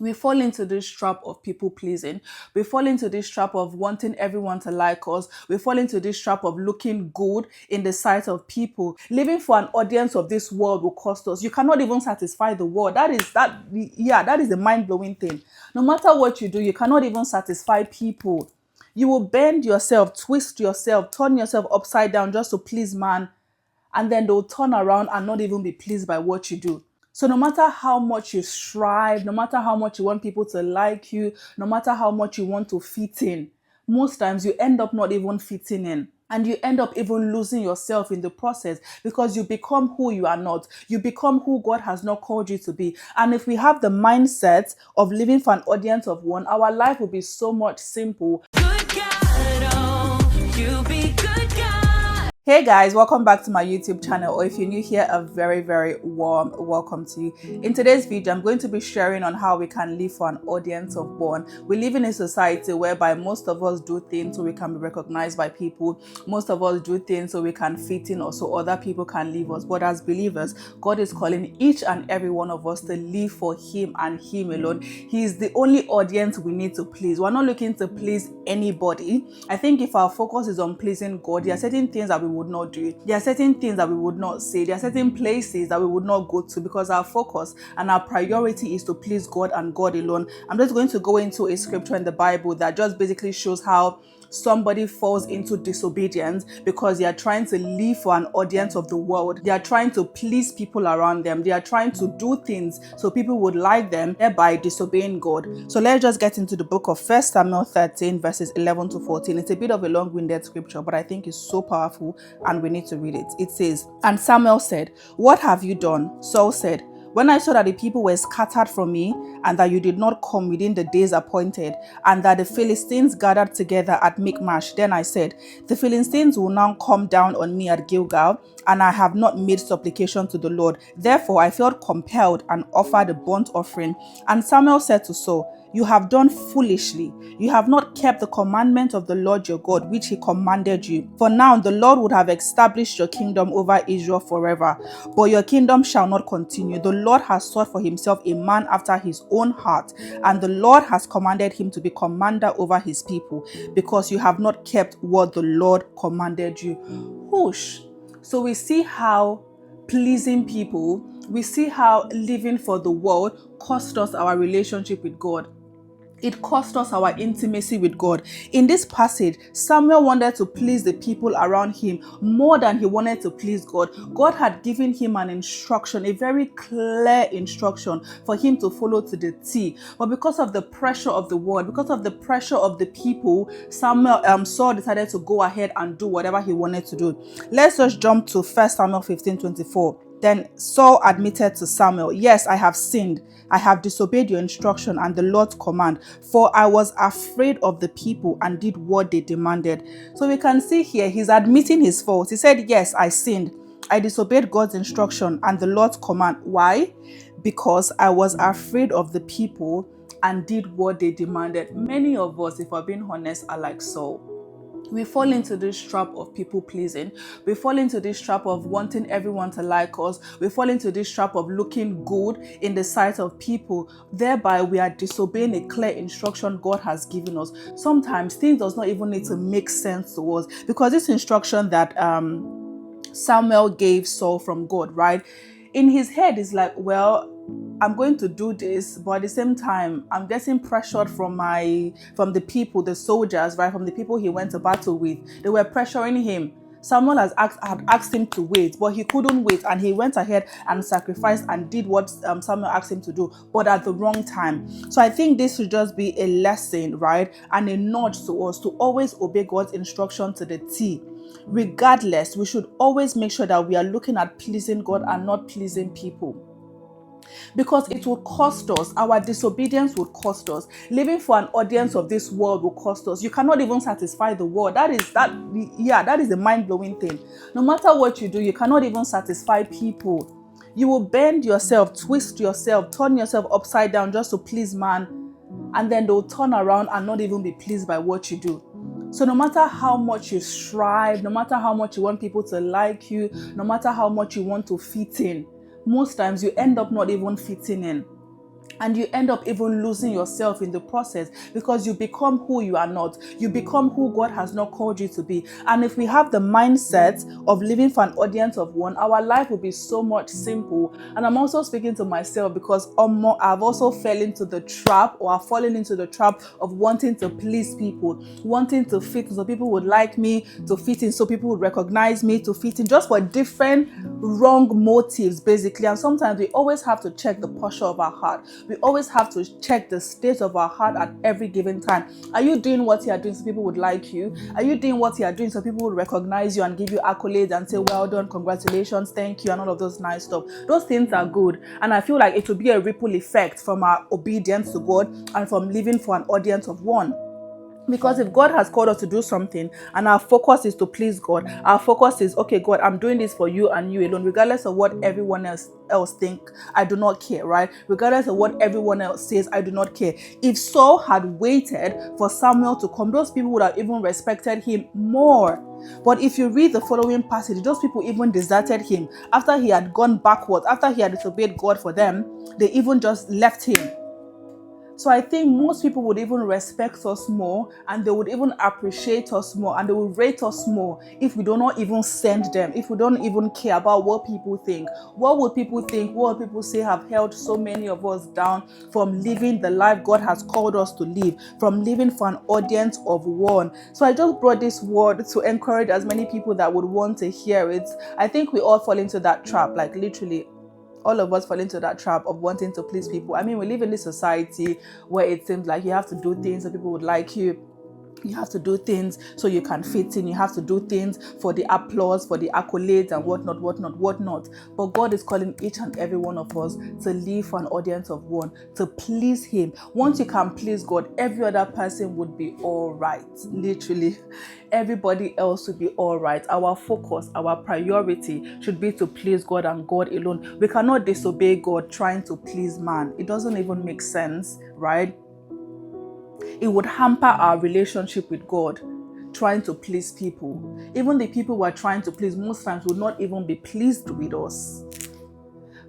We fall into this trap of people pleasing. We fall into this trap of wanting everyone to like us. We fall into this trap of looking good in the sight of people. Living for an audience of this world will cost us. You cannot even satisfy the world. That is a mind-blowing thing. No matter what you do, you cannot even satisfy people. You will bend yourself, twist yourself, turn yourself upside down just to please man, and then they'll turn around and not even be pleased by what you do. So no matter how much you strive, no matter how much you want people to like you, no matter how much you want to fit in, most times you end up not even fitting in. And you end up even losing yourself in the process because you become who you are not. You become who God has not called you to be. And if we have the mindset of living for an audience of one, our life will be so much simple. Good God, oh, you be good God. Hey guys, welcome back to my YouTube channel, or if you're new here, a very, very warm welcome to you. In today's video, I'm going to be sharing on how we can live for an audience of one. We live in a society whereby most of us do things so we can be recognized by people. Most of us do things so we can fit in or so other people can leave us. But as believers, God is calling each and every one of us to live for Him and Him alone. He is the only audience we need to please. We're not looking to please anybody. I think if our focus is on pleasing God, there are certain things that we would not do. There are certain things that we would not say. There are certain places that we would not go to because our focus and our priority is to please God and God alone. I'm just going to go into a scripture in the Bible that just basically shows how somebody falls into disobedience because they are trying to live for an audience of the world. They are trying to please people around them. They are trying to do things so people would like them, thereby disobeying God. So let's just get into the book of 1 Samuel 13 verses 11 to 14. It's a bit of a long-winded scripture, but I think it's so powerful and we need to read it. It says, "And Samuel said, 'What have you done?' Saul said, 'When I saw that the people were scattered from me, and that you did not come within the days appointed, and that the Philistines gathered together at Michmash, then I said, the Philistines will now come down on me at Gilgal, and I have not made supplication to the Lord. Therefore I felt compelled and offered a burnt offering.' And Samuel said to Saul, 'You have done foolishly. You have not kept the commandment of the Lord your God, which he commanded you. For now the Lord would have established your kingdom over Israel forever. But your kingdom shall not continue. The Lord has sought for himself a man after his own heart, and the Lord has commanded him to be commander over his people, because you have not kept what the Lord commanded you.'" Whoosh. So we see how pleasing people, we see how living for the world cost us our relationship with God. It cost us our intimacy with God. In this passage, Samuel wanted to please the people around him more than he wanted to please God. God had given him an instruction, a very clear instruction for him to follow to the T. But because of the pressure of the world, because of the pressure of the people, Saul decided to go ahead and do whatever he wanted to do. Let's just jump to 1 Samuel 15:24. Then Saul admitted to Samuel, "Yes, I have sinned. I have disobeyed your instruction and the Lord's command, for I was afraid of the people and did what they demanded." So we can see here he's admitting his fault. He said, "Yes, I sinned. I disobeyed God's instruction and the Lord's command." Why? Because I was afraid of the people and did what they demanded. Many of us, if we're being honest, are like Saul. We fall into this trap of people pleasing. We fall into this trap of wanting everyone to like us. We fall into this trap of looking good in the sight of people. Thereby, we are disobeying a clear instruction God has given us. Sometimes things does not even need to make sense to us, because this instruction that Samuel gave Saul from God, right? In his head is like, well, I'm going to do this, but at the same time, I'm getting pressured from the people, the soldiers, right? From the people he went to battle with. They were pressuring him. Samuel had asked him to wait, but he couldn't wait, and he went ahead and sacrificed and did what Samuel asked him to do, but at the wrong time. So I think this should just be a lesson, right? And a nudge to us to always obey God's instruction to the T. Regardless, we should always make sure that we are looking at pleasing God and not pleasing people, because it will cost us. Our disobedience would cost us. Living for an audience of this world will cost us. You cannot even satisfy the world. That is a mind-blowing thing. No matter what you do, you cannot even satisfy people. You will bend yourself, twist yourself, turn yourself upside down just to please man, and then they'll turn around and not even be pleased by what you do. So no matter how much you strive, no matter how much you want people to like you, no matter how much you want to fit in, most times you end up not even fitting in. And you end up even losing yourself in the process, because you become who you are not. You become who God has not called you to be. And if we have the mindset of living for an audience of one, our life will be so much simple. And I'm also speaking to myself, because I've also fell into the trap, or I've fallen into the trap of wanting to please people, wanting to fit in so people would like me, to fit in so people would recognize me, to fit in, just for different wrong motives, basically. And sometimes we always have to check the posture of our heart. We always have to check the state of our heart at every given time. Are you doing what you are doing so people would like you? Are you doing what you are doing so people would recognize you and give you accolades and say, well done, congratulations, thank you, and all of those nice stuff? Those things are good. And I feel like it will be a ripple effect from our obedience to God and from living for an audience of one. Because if God has called us to do something and our focus is to please God, our focus is, okay, God, I'm doing this for you and you alone, regardless of what everyone else think, I do not care, right? Regardless of what everyone else says, I do not care. If Saul had waited for Samuel to come, those people would have even respected him more. But if you read the following passage, those people even deserted him. After he had gone backwards, after he had disobeyed God for them, they even just left him. So I think most people would even respect us more, and they would even appreciate us more, and they would rate us more if we do not even send them, if we don't even care about what people think. What would people think? What would people say have held so many of us down from living the life God has called us to live, from living for an audience of one? So I just brought this word to encourage as many people that would want to hear it. I think we all fall into that trap, like literally all of us fall into that trap of wanting to please people. I mean, we live in this society where it seems like you have to do things so people would like you. You have to do things so you can fit in. You have to do things for the applause, for the accolades and whatnot. But God is calling each and every one of us to live for an audience of one, to please Him. Once you can please God, every other person would be all right. Literally, everybody else would be all right. Our focus, our priority should be to please God and God alone. We cannot disobey God trying to please man. It doesn't even make sense, right? It would hamper our relationship with God, trying to please people. Even the people we're trying to please most times will not even be pleased with us.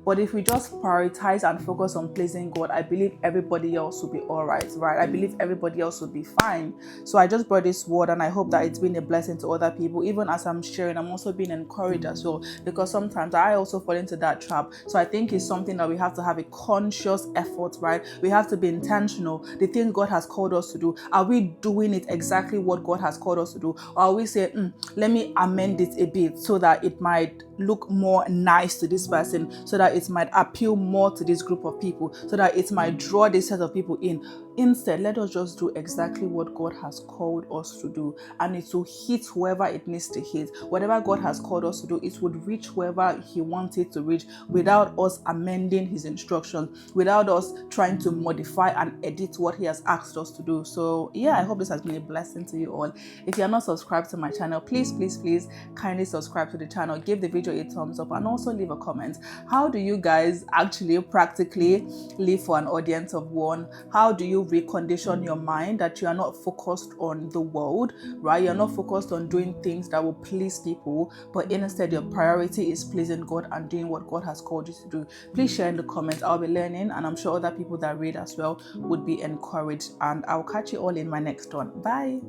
But if we just prioritize and focus on pleasing God, I believe everybody else will be all right, right? I believe everybody else will be fine. So I just brought this word, and I hope that it's been a blessing to other people. Even as I'm sharing, I'm also being encouraged as well, because sometimes I also fall into that trap. So I think it's something that we have to have a conscious effort, right? We have to be intentional. The things God has called us to do, are we doing it exactly what God has called us to do? Or are we saying, let me amend it a bit so that it might look more nice to this person, so that it might appeal more to this group of people, so that it might draw this set of people in. Instead, let us just do exactly what God has called us to do, and it will hit whoever it needs to hit. Whatever God has called us to do, it would reach whoever He wants it to reach, without us amending His instructions, without us trying to modify and edit what He has asked us to do. So yeah, I hope this has been a blessing to you all. If you're not subscribed to my channel, please kindly subscribe to the channel, give the video a thumbs up, and also leave a comment. How do you guys actually practically live for an audience of one? How do you recondition your mind that you are not focused on the world, right? You're not focused on doing things that will please people, but instead your priority is pleasing God and doing what God has called you to do? Please share in the comments. I'll be learning, and I'm sure other people that read as well would be encouraged. And I'll catch you all in my next one. Bye.